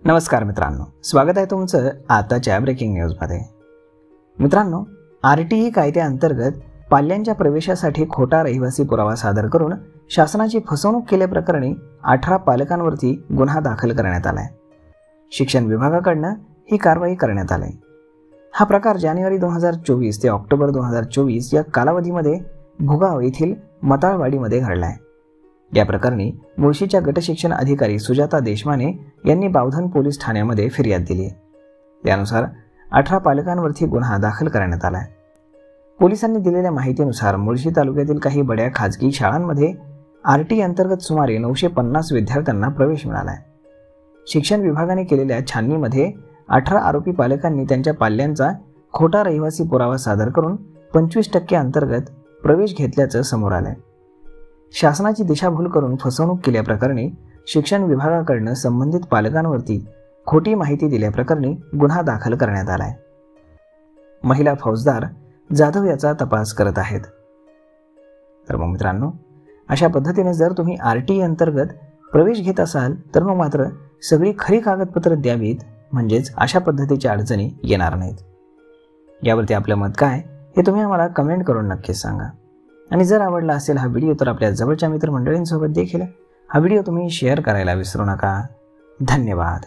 नमस्कार मित्रांनो, स्वागत आहे तुमचं आताच्या ब्रेकिंग न्यूजमध्ये। मित्रांनो, RTE कायद्याअंतर्गत पाल्यांच्या प्रवेशासाठी खोटा रहिवासी पुरावा सादर करून शासनाची फसवणूक केल्याप्रकरणी 18 पालकांवरती गुन्हा दाखल करण्यात आलाय। शिक्षण विभागाकडून ही कारवाई करण्यात आली। हा प्रकार जानेवारी 2024 ते ऑक्टोबर 2024 या कालावधीमध्ये भुगाव येथील मताळवाडीमध्ये घडलाय। या प्रकरणी मुळशीच्या गटशिक्षण अधिकारी सुजाता देशमाने यांनी बावधन पोलीस ठाण्यामध्ये फिर्याद दिली। त्यानुसार 18 पालकांवरती गुन्हा दाखल करण्यात आला। पोलिसांनी दिलेल्या माहितीनुसार मुळशी तालुक्यातील काही बड्या खाजगी शाळांमध्ये RTE अंतर्गत सुमारे 950 विद्यार्थ्यांना प्रवेश मिळाला आहे। शिक्षण विभागाने केलेल्या छाननीमध्ये 18 आरोपी पालकांनी त्यांच्या पाल्यांचा खोटा रहिवासी पुरावा सादर करून 25% अंतर्गत प्रवेश घेतल्याचं समोर आलंय। शासनाची दिशाभूल करून फसवणूक केल्याप्रकरणी शिक्षण विभागाकडून संबंधित पालकांवरती खोटी माहिती दिल्याप्रकरणी गुन्हा दाखल करण्यात आलाय। महिला फौजदार जाधव याचा तपास करत आहेत। तर मग मित्रांनो, अशा पद्धतीने जर तुम्ही RTE अंतर्गत प्रवेश घेत असाल तर मग मात्र सगळी खरी कागदपत्र द्यावीत, म्हणजेच अशा पद्धतीच्या अडचणी येणार नाहीत। यावरती आपलं मत काय हे तुम्ही आम्हाला कमेंट करून नक्कीच सांगा। आणि जर आवडला असेल हा व्हिडिओ तर आपल्या जवळच्या मित्रमंडळींसोबत देखील हा व्हिडिओ तुम्ही शेअर करायला विसरू नका। धन्यवाद।